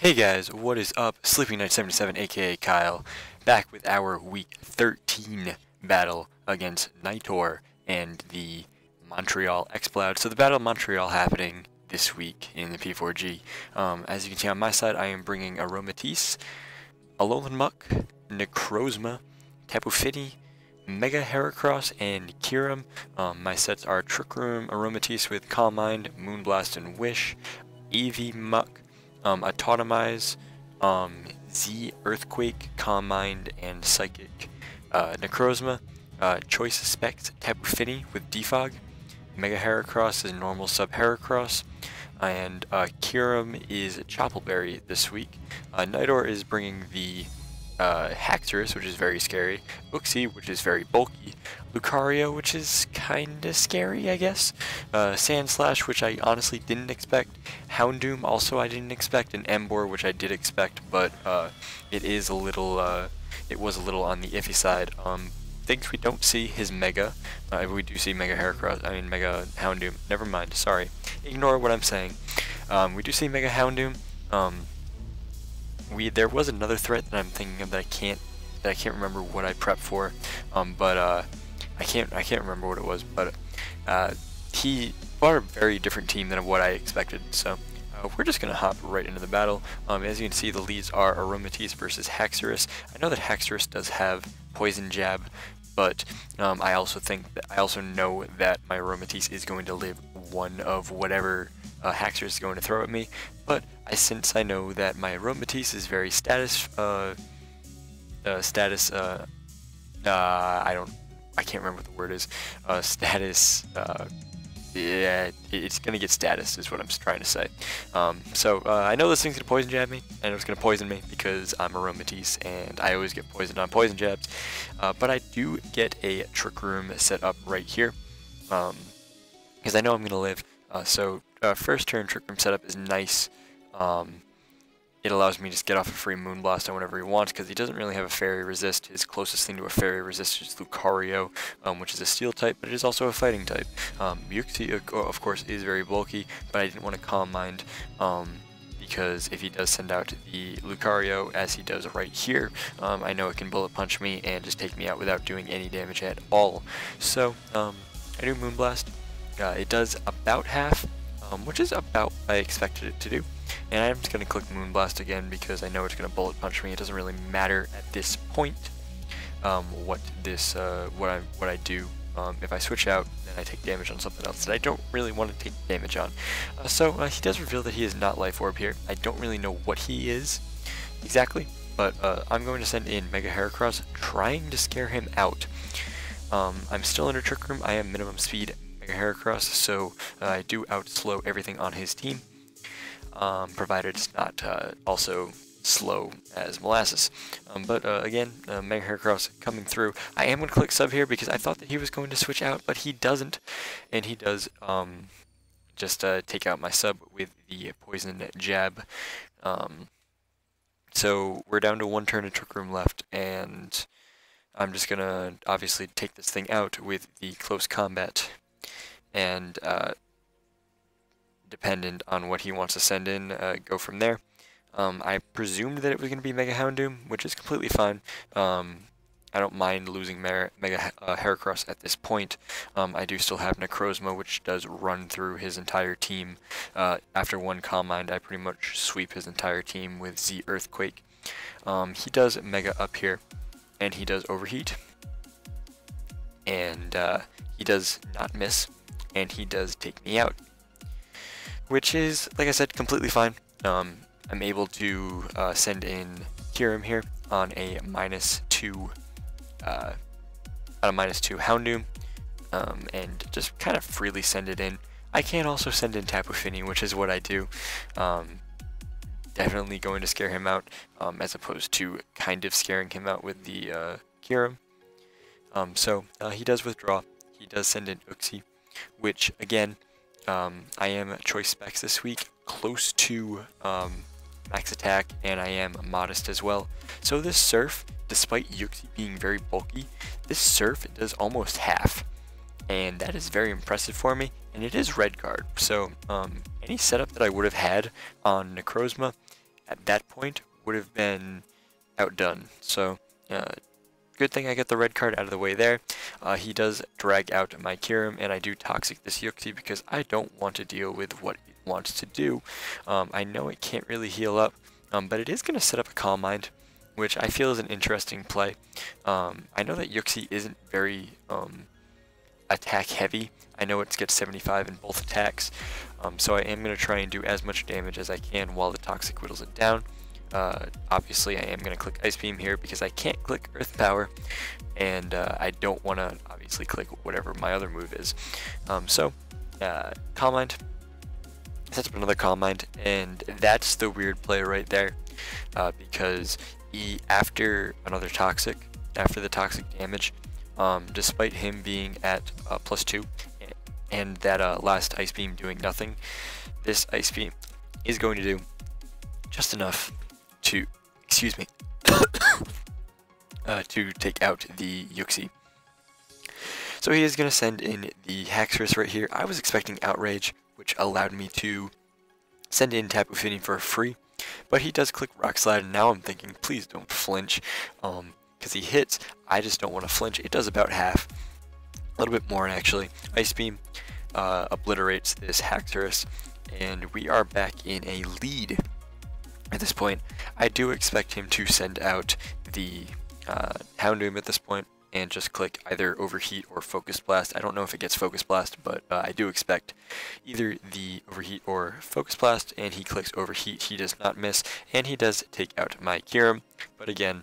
Hey guys, what is up? Sleeping Knight 77 aka Kyle, back with our week 13 battle against Knightor and the Montreal Explouds. So the Battle of Montreal happening this week in the P4G. As you can see on my side, I am bringing Aromatisse, Alolan Muck, Necrozma, Tapu Fini, Mega Heracross, and Kyurem. My sets are Trick Room, Aromatisse with Calm Mind, Moonblast and Wish, Eevee Muck, Autotomize, Z Earthquake, Calm Mind, and Psychic. Necrozma, Choice Specs, Tapu Fini with Defog, Mega Heracross is normal sub Heracross, and Kyurem is Choppleberry this week. Knightor is bringing the Haxorus, which is very scary, Uxie, which is very bulky, Lucario, which is kinda scary, I guess, Sandslash, which I honestly didn't expect, Houndoom, also I didn't expect, and Emboar, which I did expect, but it is a little, it was a little on the iffy side. Things we don't see his Mega, we do see Mega Heracross, I mean Mega Houndoom, never mind, sorry, ignore what I'm saying. We do see Mega Houndoom. There was another threat that I'm thinking of that I can't remember what I prepped for, but I can't remember what it was, but he brought a very different team than what I expected, so we're just gonna hop right into the battle. As you can see, the leads are Aromatisse versus Haxorus. I know that Haxorus does have Poison Jab, but I also know that my Aromatisse is going to live one of whatever Haxorus is going to throw at me, but since I know that my Aromatisse is very I can't remember what the word is, yeah, it's gonna get status is what I'm trying to say. So I know this thing's gonna Poison Jab me, and it's gonna poison me because I'm Aromatisse and I always get poisoned on Poison Jabs, but I do get a Trick Room set up right here, because I know I'm gonna live. So first turn Trick Room setup is nice. It allows me to just get off a free Moonblast on whenever he wants, because he doesn't really have a Fairy Resist. His closest thing to a Fairy Resist is Lucario, which is a Steel type, but it is also a Fighting type. Uxie, of course, is very bulky, but I didn't want to Calm Mind, because if he does send out the Lucario, as he does right here, I know it can Bullet Punch me and just take me out without doing any damage at all. So, I do Moonblast. It does about half, which is about what I expected it to do. And I'm just going to click Moonblast again because I know it's going to Bullet Punch me. It doesn't really matter at this point what I do. If I switch out, then I take damage on something else that I don't really want to take damage on. So he does reveal that he is not Life Orb here. I don't really know what he is exactly, but I'm going to send in Mega Heracross, trying to scare him out. I'm still under Trick Room. I am minimum speed Mega Heracross, so I do outslow everything on his team. Provided it's not also slow as Molasses. But again, Mega Heracross coming through. I am going to click sub here because I thought that he was going to switch out, but he doesn't. And he does just take out my sub with the Poison Jab. So we're down to one turn of Trick Room left, and I'm just going to obviously take this thing out with the Close Combat. And dependent on what he wants to send in, go from there. I presumed that it was going to be Mega Houndoom, which is completely fine. I don't mind losing Mega Heracross at this point. I do still have Necrozma, which does run through his entire team. After one Calm Mind, I pretty much sweep his entire team with Z Earthquake. He does Mega up here, and he does Overheat. And he does not miss, and he does take me out, which is, like I said, completely fine. I'm able to send in Kyurem here on a -2 Houndoom, and just kind of freely send it in. I can also send in Tapu Fini, which is what I do. Definitely going to scare him out, as opposed to kind of scaring him out with the Kyurem. So he does withdraw. He does send in Uxie, which again, I am Choice Specs this week, close to max attack, and I am modest as well. So this Surf, despite Uxie being very bulky, this Surf does almost half, and that is very impressive for me, and it is red guard. So any setup that I would have had on Necrozma at that point would have been outdone. So good thing I get the red card out of the way there. He does drag out my Kyurem, and I do Toxic this Yuxi because I don't want to deal with what it wants to do. I know it can't really heal up, but it is going to set up a Calm Mind, which I feel is an interesting play. I know that Yuxi isn't very attack heavy. I know it gets 75 in both attacks, so I am going to try and do as much damage as I can while the Toxic whittles it down. Obviously I am going to click Ice Beam here because I can't click Earth Power, and I don't want to obviously click whatever my other move is. Calm Mind, sets up another Calm Mind, and that's the weird play right there, because after another Toxic, after the Toxic damage, despite him being at +2 and that last Ice Beam doing nothing, this Ice Beam is going to do just enough to, excuse me, to take out the Yuxi. So he is going to send in the Haxorus right here. I was expecting Outrage, which allowed me to send in Tapu Fini for free, but he does click Rock Slide, and now I'm thinking, please don't flinch, because he hits. I just don't want to flinch. It does about half, a little bit more actually. Ice Beam obliterates this Haxorus, and we are back in a lead. At this point, I do expect him to send out the Houndoom at this point and just click either Overheat or Focus Blast. I don't know if it gets Focus Blast, but I do expect either the Overheat or Focus Blast, and he clicks Overheat. He does not miss, and he does take out my Kyurem. But again,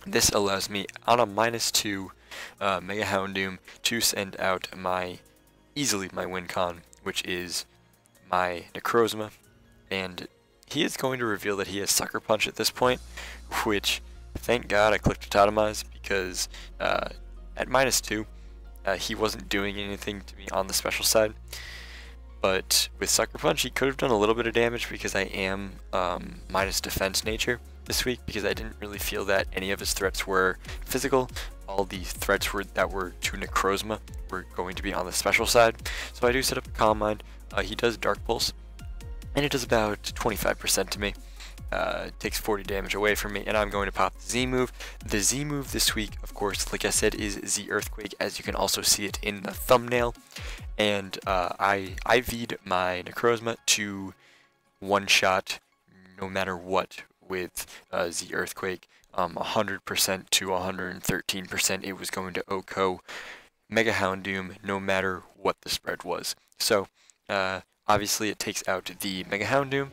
this allows me on a -2 Mega Houndoom to send out easily my win con, which is my Necrozma, and he is going to reveal that he has Sucker Punch at this point, which, thank God I clicked Totemize, because at -2, he wasn't doing anything to me on the special side. But with Sucker Punch, he could have done a little bit of damage because I am minus defense nature this week, because I didn't really feel that any of his threats were physical. All the threats that were to Necrozma were going to be on the special side. So I do set up a Calm Mind. He does Dark Pulse, and it does about 25% to me. It takes 40 damage away from me, and I'm going to pop the Z move. The Z move this week, of course, like I said, is Z Earthquake, as you can also see it in the thumbnail. And I V'd my Necrozma to one-shot no matter what with Z Earthquake. 100% to 113%, it was going to OHKO Mega Houndoom no matter what the spread was. So, obviously it takes out the Mega Houndoom,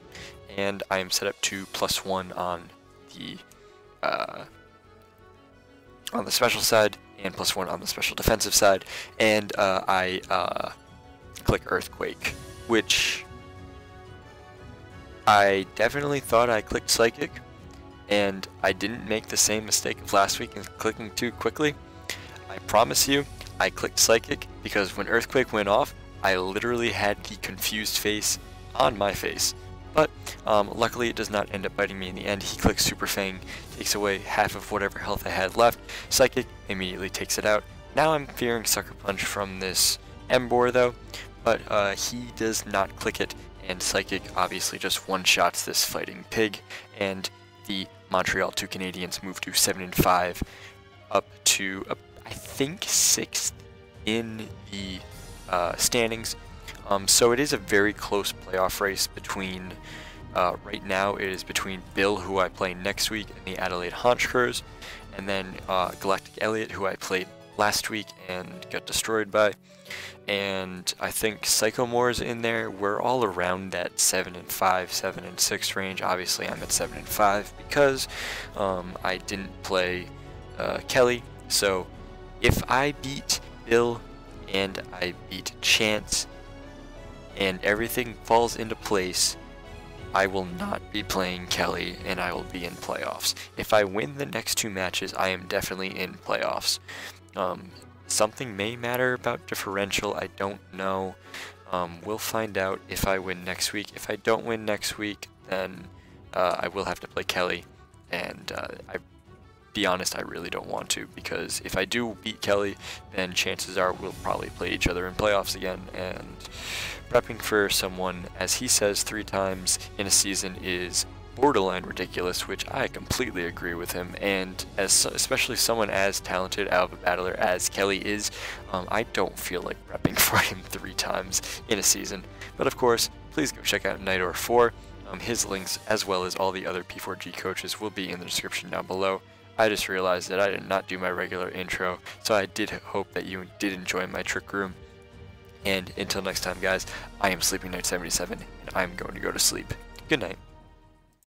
and I am set up to +1 on the special side, and +1 on the special defensive side, and I click Earthquake, which I definitely thought I clicked Psychic, and I didn't make the same mistake of last week in clicking too quickly. I promise you, I clicked Psychic because when Earthquake went off, I literally had the confused face on my face. But luckily it does not end up biting me in the end. He clicks Super Fang, takes away half of whatever health I had left. Psychic immediately takes it out. Now I'm fearing Sucker Punch from this Emboar though, but he does not click it, and Psychic obviously just one-shots this fighting pig, and the Montreal 2 Canadians move to 7-5, up to I think 6th in the standings. So it is a very close playoff race between, right now it is between Bill, who I play next week, and the Adelaide Honchkers, and then GalacticElliot, who I played last week and got destroyed by, and I think Cykomore's in there. We're all around that 7-5, 7-6 range. Obviously I'm at 7-5 because I didn't play Kelly, so if I beat Bill and I beat Chance and everything falls into place, I will not be playing Kelly and I will be in playoffs. If I win the next 2 matches, I am definitely in playoffs. Something may matter about differential, I don't know. We'll find out if I win next week. If I don't win next week, then I will have to play Kelly, and be honest, I really don't want to, because if I do beat Kelly, then chances are we'll probably play each other in playoffs again, and prepping for someone, as he says 3 times in a season, is borderline ridiculous, which I completely agree with him. And especially someone as talented out of a battler as Kelly is, I don't feel like prepping for him 3 times in a season. But of course, please go check out Knightor 4. His links, as well as all the other P4G coaches, will be in the description down below. I just realized that I did not do my regular intro, so I did hope that you did enjoy my trick room. And until next time, guys, I am Sleeping Knight 77, and I'm going to go to sleep. Good night.